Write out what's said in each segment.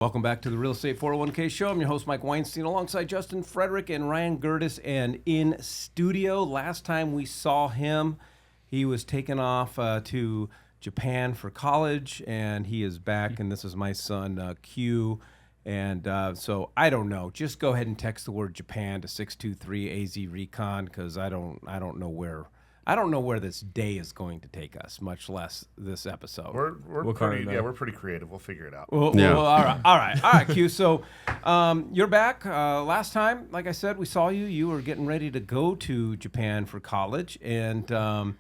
Welcome back to the Real Estate 401k Show. I'm your host, Mike Weinstein, alongside Justin Frederick and Ryan Gerdes. And in studio, last time we saw him, he was taken off to Japan for college, and he is back. And this is my son, Q. And so I don't know. Just go ahead and text the word Japan to 623-AZ-RECON, because I don't know where this day is going to take us, much less this episode. We're pretty creative. We'll figure it out. Well, all right, Q. So you're back. Last time, like I said, we saw you. You were getting ready to go to Japan for college, and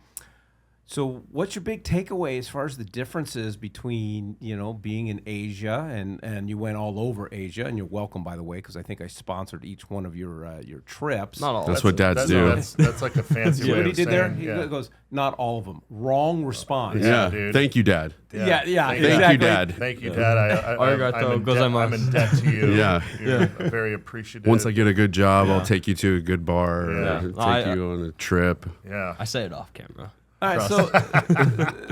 so what's your big takeaway as far as the differences between, being in Asia and you went all over Asia, and you're welcome, by the way, because I think I sponsored each one of your trips. Not all. That's what dads do. That's like a fancy See way what he of did there? saying, He goes, not all of them. Wrong response. Yeah. Dude. Thank you, Dad. Yeah, Thank exactly. you, Dad. Thank you, Dad. I'm in debt to you. Yeah. You're very appreciative. Once I get a good job, I'll take you to a good bar. Yeah. Take you on a trip. Yeah. I say it off camera. All right,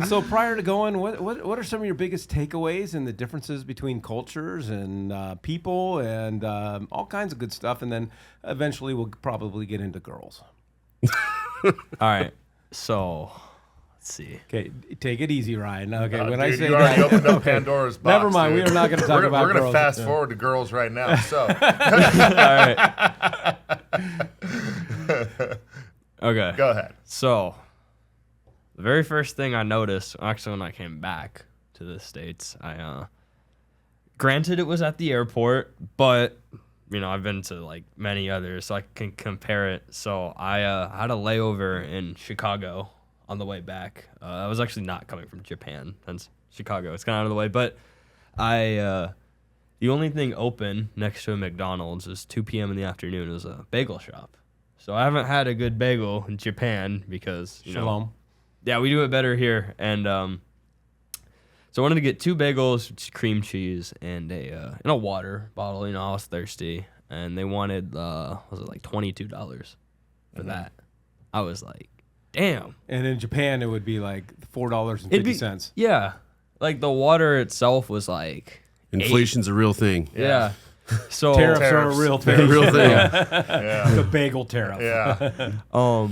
so prior to going, what are some of your biggest takeaways and the differences between cultures and people and all kinds of good stuff, and then eventually we'll probably get into girls. All right, so let's see. Okay, take it easy, Ryan. Okay, when Dude, I say you already that, opened up Pandora's box. never mind. Dude. We are not going to talk about We're going girls. to fast forward to girls right now. So. All right. Okay. Go ahead. So the very first thing I noticed, actually, when I came back to the States, granted it was at the airport, but I've been to like many others, so I can compare it. So I had a layover in Chicago on the way back. I was actually not coming from Japan, since Chicago it's kind of out of the way, but the only thing open next to a McDonald's is 2 p.m. in the afternoon. It was a bagel shop. So I haven't had a good bagel in Japan because Shalom. Yeah, we do it better here. And so I wanted to get 2 bagels, cream cheese, and a water bottle. I was thirsty, and they wanted was it like $22 for that? I was like, damn. And in Japan, it would be like $4.50. Yeah, like the water itself was like Inflation's a real thing. Yeah. So Tariffs are a real thing. A real thing. Yeah. The bagel tariff. Yeah.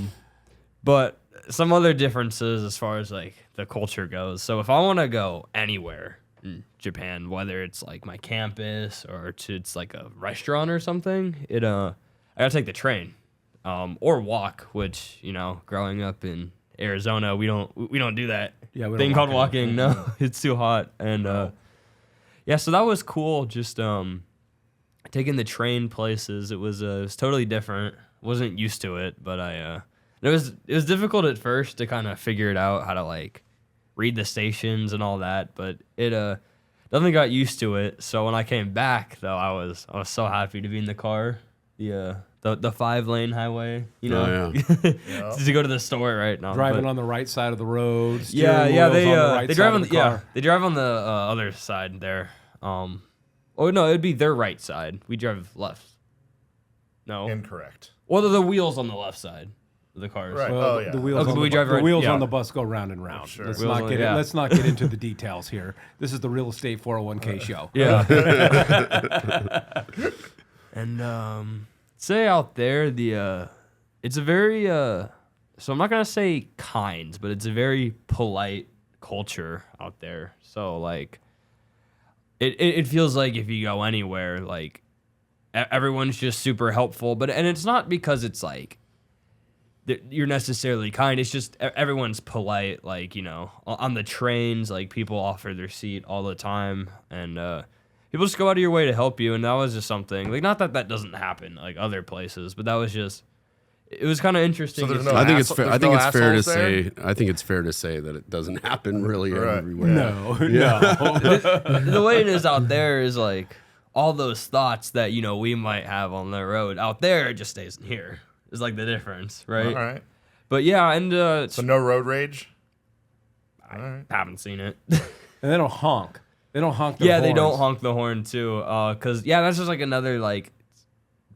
But some other differences as far as like the culture goes. So if I want to go anywhere in Japan, whether it's like my campus or it's like a restaurant or something, I gotta take the train, or walk. Which growing up in Arizona, we don't do that thing called walking. No, it's too hot. And yeah, so that was cool. Just taking the train places. It was totally different. Wasn't used to it, but it was difficult at first to kind of figure it out, how to like read the stations and all that, but it definitely got used to it. So when I came back though, I was so happy to be in the car. The 5-lane highway, Oh, yeah. to go to the store right now. Driving on the right side of the road. Yeah, They drive on they drive on the other side there. Oh no, it'd be their right side. We drive left. No. Incorrect. Well, the wheels on the left side of the cars. Right. Well, yeah. the wheels, Okay, on, we drive the right- wheels yeah. on the bus go round and round. Sure. Let's Wheels not on- get yeah. let's not get into the details here. This is the Real Estate 401k show. Yeah. And say out there, it's a very so I'm not gonna say kind, but it's a very polite culture out there. So like, it feels like if you go anywhere, like everyone's just super helpful. And it's not because it's like you're necessarily kind. It's just everyone's polite. Like on the trains, like people offer their seat all the time, and people just go out of your way to help you. And that was just something like, not that doesn't happen like other places, but that was just. It was kind of interesting. So there's to no see. I think it's fair. I think it's fair to assholes there? say. I think it's fair to say that it doesn't happen really Right. everywhere. No. The way it is out there is like all those thoughts that we might have on the road out there, it just stays in here. Is like the difference, right? All right. But yeah, and So no road rage? I haven't seen it. And they don't honk. They don't honk their Yeah, they don't horns. honk the horn too. Cause that's just like another like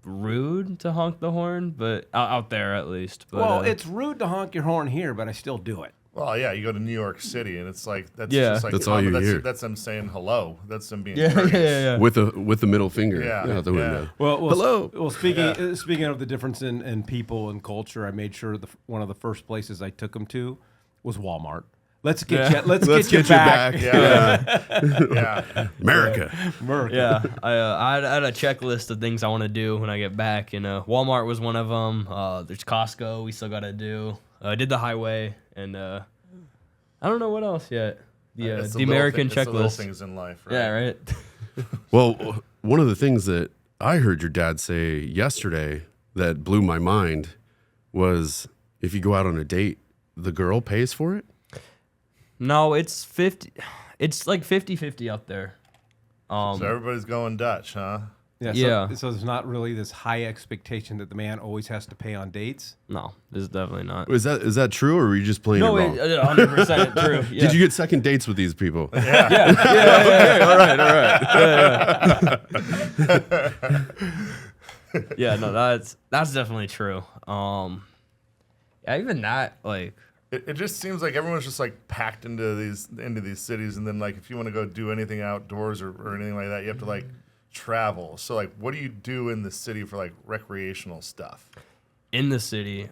rude to honk the horn, but out there at least. But, Well, it's rude to honk your horn here, but I still do it. Well, yeah, you go to New York City, and it's like that's Yeah. just like That's all you hear. That's them saying hello. That's them being Yeah, courteous. yeah. With the middle finger Yeah, out the yeah. window. Well, Hello. Well, speaking of the difference in people and culture, I made sure one of the first places I took them to was Walmart. Let's get you. Let's get you back. Yeah, yeah. America. America. Yeah, I had a checklist of things I want to do when I get back, and Walmart was one of them. There's Costco we still got to do. I did the highway, and I don't know what else yet. It's The American it's the little checklist. things in life, right? Yeah, right. Well, one of the things that I heard your dad say yesterday that blew my mind was if you go out on a date, the girl pays for it? No, it's 50. It's like 50-50 up there. So everybody's going Dutch, huh? Yeah. So there's not really this high expectation that the man always has to pay on dates. No, this is definitely not. Is that true, or were you just playing No, it wrong? 100% true. Yeah. Did you get second dates with these people? Yeah. Okay, all right. Yeah, no, that's definitely true. Yeah, even that, like, It just seems like everyone's just like packed into these cities, and then like if you want to go do anything outdoors or anything like that, you have to like travel. So like, what do you do in the city for like recreational stuff? in the city,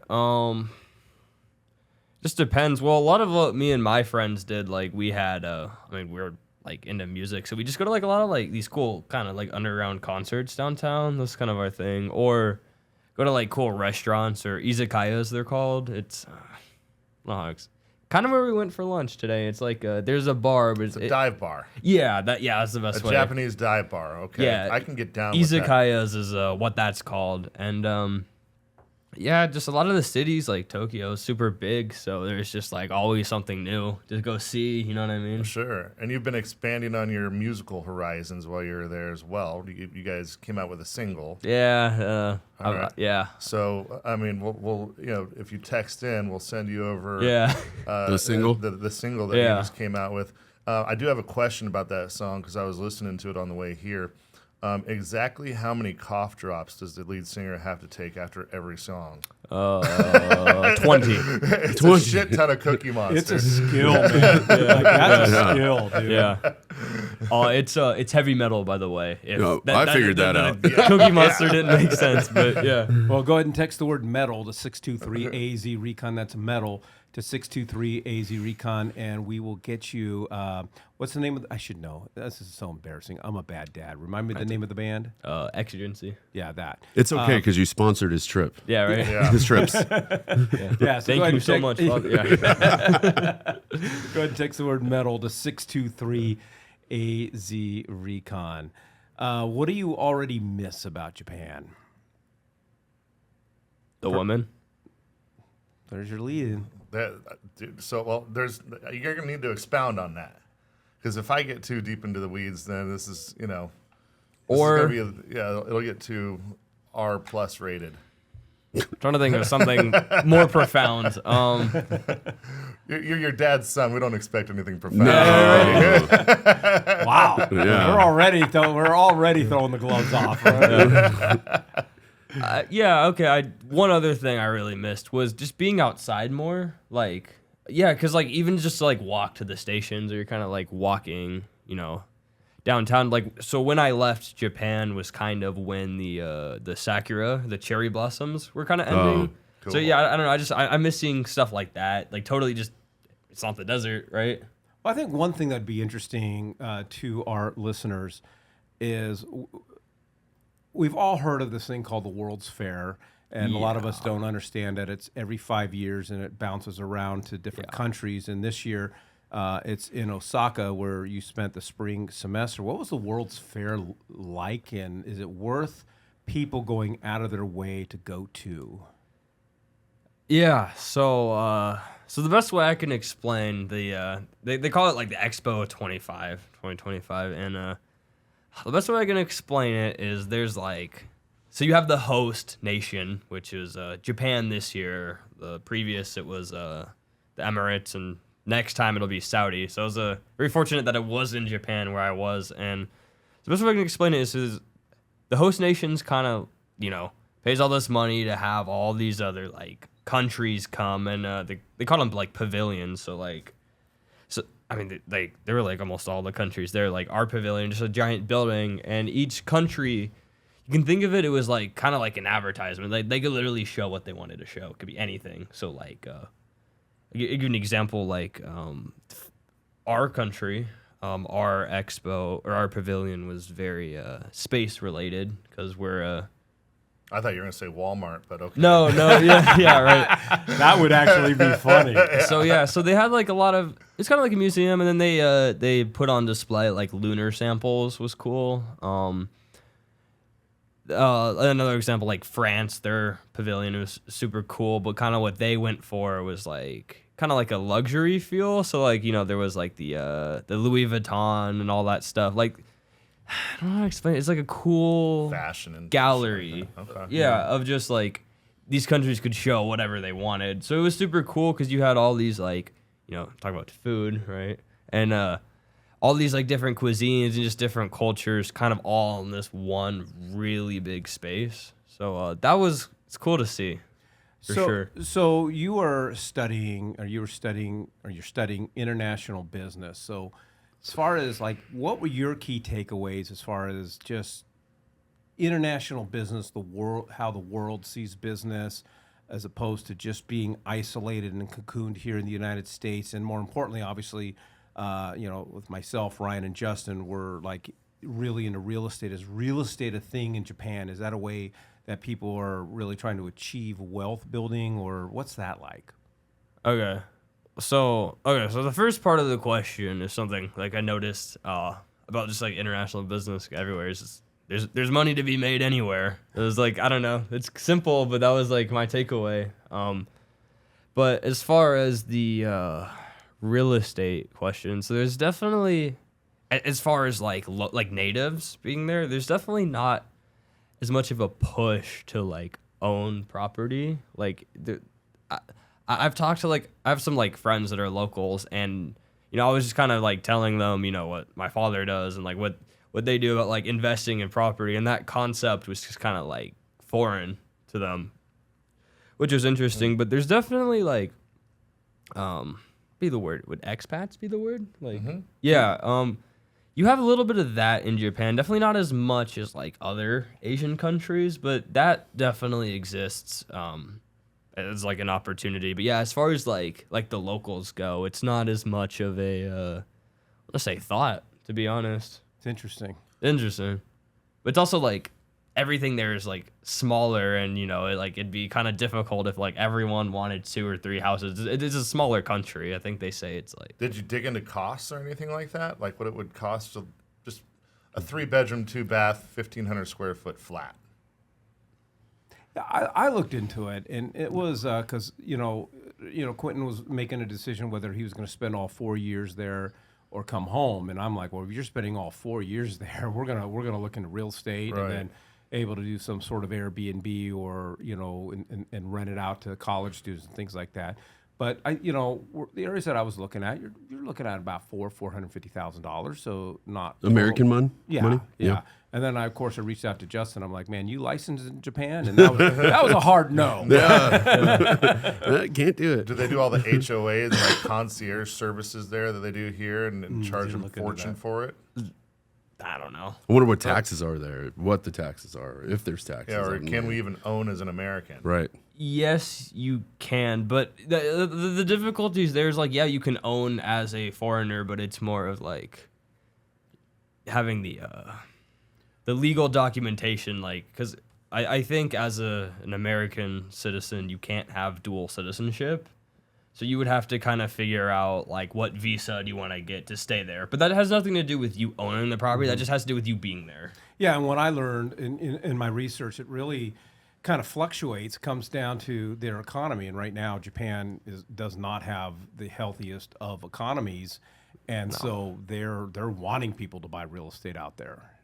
just depends. Well, a lot of what me and my friends did, like we had, we were like into music, so we just go to like a lot of like these cool kind of like underground concerts downtown. That's kind of our thing, or go to like cool restaurants or izakayas they're called. It's kind of where we went for lunch today. It's like there's a bar, but It's a dive bar, that's the best a way. Japanese dive bar. Okay, Yeah, I can get down with that. Izakayas is what that's called, and just a lot of the cities like Tokyo is super big, so there's just like always something new to go see. You know what I mean? Sure, and you've been expanding on your musical horizons while you're there as well. You guys came out with a single. Yeah, All right. yeah, So I mean, we'll if you text in, we'll send you over. yeah. The single? the single that you just came out with. I do have a question about that song because I was listening to it on the way here. Exactly how many cough drops does the lead singer have to take after every song? 20. It's a shit ton of Cookie Monster. It's a skill, man. Like, that's a skill, dude. Yeah. It's heavy metal, by the way. If No, I figured that out. Cookie Monster didn't make sense, but yeah. Well, go ahead and text the word metal to 623-AZ Recon. That's metal to 623-AZ Recon, and we will get you. What's the name of I should know. This is so embarrassing. I'm a bad dad. Remind me the name of the band? Exigency. Yeah, that. It's okay because you sponsored his trip. Yeah, right? Yeah. His trips. Yeah, so go ahead Thank you and so much. Go Yeah. ahead and text the word metal to 623-AZ Recon. What do you already miss about Japan? The woman. There's your lead. Dude, you're gonna need to expound on that because if I get too deep into the weeds, then this is it'll get too R+ rated. Trying to think of something more profound. You're your dad's son. We don't expect anything profound. No. Wow. Yeah. We're already throwing the gloves off. Right? Okay. One other thing I really missed was just being outside more. Like, yeah, because like even just to, like walk to the stations, or you're kind of like walking, downtown. Like, so when I left Japan was kind of when the sakura, the cherry blossoms, were kind of ending. Cool. So yeah, I don't know. I'm missing stuff like that. Like totally just, it's not the desert, right? Well, I think one thing that'd be interesting to our listeners is we've all heard of this thing called the World's Fair, and a lot of us don't understand that it's every 5 years and it bounces around to different countries. And this year, it's in Osaka where you spent the spring semester. What was the World's Fair like, and is it worth people going out of their way to go to? Yeah, so the best way I can explain they call it like the Expo 2025, and the best way I can explain it is there's like, so you have the host nation, which is Japan this year. The previous it was the Emirates, and next time it'll be Saudi. So I was very fortunate that it was in Japan where I was, and the best way I can explain it is the host nation's kind of pays all this money to have all these other like countries come, and they call them like pavilions. So I mean, they were like almost all the countries. They're like our pavilion, just a giant building, and each country, you can think of it. It was like kind of like an advertisement. Like they could literally show what they wanted to show. It could be anything. So like, I'll give you an example. Like our country, our expo or our pavilion was very space related because we're I thought you were gonna say Walmart, but okay. no, yeah, right. That would actually be funny. So they had like a lot of. It's kind of like a museum, and then they put on display like lunar samples was cool. Another example, like France, their pavilion was super cool, but kind of what they went for was like kind of like a luxury feel. So like there was like the Louis Vuitton and all that stuff. Like I don't know how to explain it. It's like a cool Fashion and gallery. Okay. Yeah, of just like these countries could show whatever they wanted. So it was super cool because you had all these like, talk about food, right? And all these like different cuisines and just different cultures kind of all in this one really big space. So it's cool to see. For sure. So you're studying international business. So as far as like, what were your key takeaways as far as just international business, the world, how the world sees business, as opposed to just being isolated and cocooned here in the United States, and more importantly, obviously, with myself, Ryan, and Justin, we're like really into real estate. Is real estate a thing in Japan? Is that a way that people are really trying to achieve wealth building, or what's that like? Okay. So the first part of the question is something like I noticed about just like international business everywhere. Is just, there's money to be made anywhere. It was like, I don't know, it's simple, but that was like my takeaway. But as far as the real estate question, so there's definitely, as far as like natives being there, there's definitely not as much of a push to like own property. Like I've talked to I have some like friends that are locals, and I was just kind of like telling them what my father does and like what they do about like investing in property, and that concept was just kind of like foreign to them, which was interesting. But there's definitely like be the word, would expats be the word, like yeah, you have a little bit of that in Japan, definitely not as much as like other Asian countries, but that definitely exists as like an opportunity. But yeah, as far as like the locals go, it's not as much of a let's say thought, to be honest. It's interesting. But it's also like everything there is like smaller, and it'd be kind of difficult if like everyone wanted 2 or 3 houses. It is a smaller country. I think they say it's like. Did you dig into costs or anything like that? Like what it would cost to just a 3-bedroom, 2-bath, 1,500 square foot flat? I looked into it, and it was because Quinten was making a decision whether he was going to spend all 4 years there or come home, and I'm like, well, if you're spending all 4 years there, we're gonna look into real estate, right, and then able to do some sort of Airbnb or and rent it out to college students and things like that. But the areas that I was looking at, you're looking at about $450,000, so not American money. Yeah. And then of course I reached out to Justin. I'm like, man, you licensed in Japan, and that was a hard no. Can't do it. Do they do all the HOAs and like concierge services there that they do here, and charge them a fortune for it? I don't know. I wonder what taxes are there. What the taxes are, if there's taxes. Yeah, or can we even own as an American? Right. Yes, you can, but the difficulties there is like, yeah, you can own as a foreigner, but it's more of like having the legal documentation, like, because I think as an American citizen, you can't have dual citizenship. So you would have to kind of figure out like what visa do you want to get to stay there. But that has nothing to do with you owning the property. That just has to do with you being there. Yeah, and what I learned in my research, it really kind of fluctuates, comes down to their economy. And right now, Japan does not have the healthiest of economies. And so they're wanting people to buy real estate out there.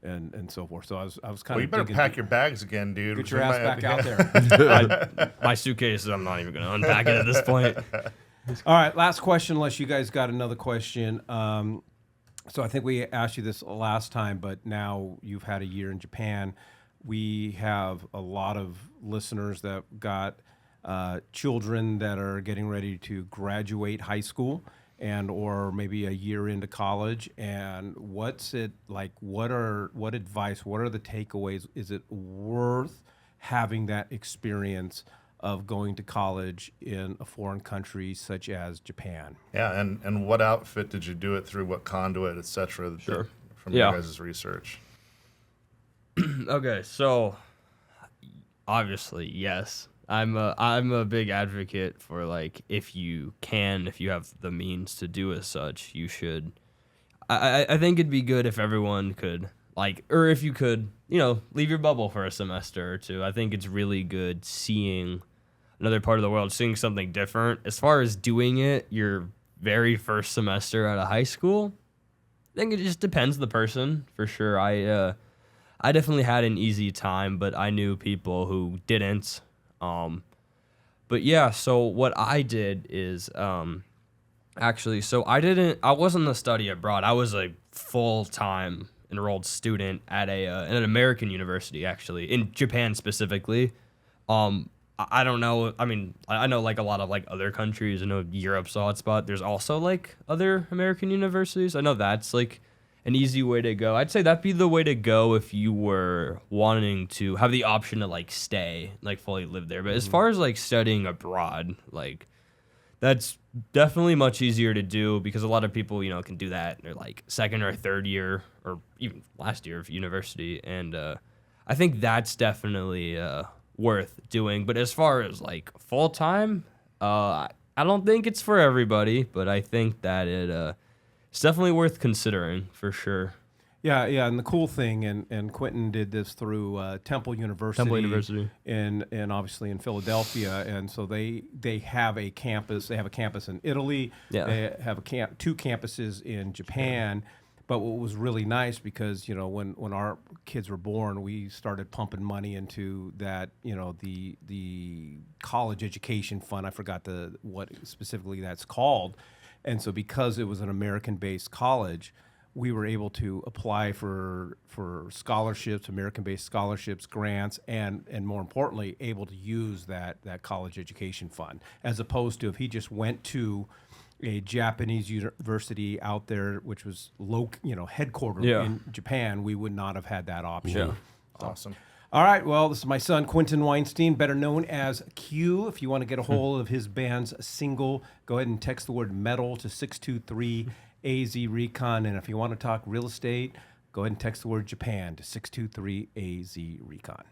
And so forth. So I was kind of. Well, you better pack your bags again, dude. Get your ass back out there. My suitcase, I'm not even going to unpack it at this point. All right, last question, unless you guys got another question. So I think we asked you this last time, but now you've had a year in Japan. We have a lot of listeners that got children that are getting ready to graduate high school and or maybe a year into college, and what's it like? What advice? What are the takeaways? Is it worth having that experience of going to college in a foreign country such as Japan? Yeah, and what outfit did you do it through? What conduit, etc. Sure. From Yeah. your guys' research. Okay, so obviously, yes. I'm a big advocate for, like, if you have the means to do as such, you should. I think it'd be good if everyone could, like, or if you could, leave your bubble for a semester or two. I think it's really good seeing another part of the world, seeing something different. As far as doing it your very first semester out of high school, I think it just depends on the person, for sure. I definitely had an easy time, but I knew people who didn't. But yeah, so what I did is, actually, so I wasn't a study abroad. I was a full-time enrolled student at an American university, actually, in Japan specifically. I don't know. I mean, I know, like, a lot of, like, other countries. I know Europe's a hotspot. There's also, like, other American universities. I know that's, like, an easy way to go. I'd say that'd be the way to go if you were wanting to have the option to, like, stay, like, fully live there. But as far as, like, studying abroad, like, that's definitely much easier to do because a lot of people, can do that in their, like, second or third year or even last year of university. And I think that's definitely worth doing. But as far as, like, full-time, I don't think it's for everybody, but I think that it's definitely worth considering, for sure. Yeah, and the cool thing, and Quinten did this through Temple University, and obviously in Philadelphia, and so they have a campus. They have a campus in Italy. Yeah. They have two campuses in Japan. But what was really nice, because when our kids were born, we started pumping money into that, the college education fund. I forgot what specifically that's called. And so because it was an American-based college, we were able to apply for scholarships, American-based scholarships, grants, and more importantly, able to use that college education fund, as opposed to if he just went to a Japanese university out there, which was headquartered in Japan, we would not have had that option. Yeah. Awesome. All right, well, this is my son, Quinten Weinstein, better known as Q. If you want to get a hold of his band's single, go ahead and text the word metal to 623-AZ Recon. And if you want to talk real estate, go ahead and text the word Japan to 623-AZ Recon.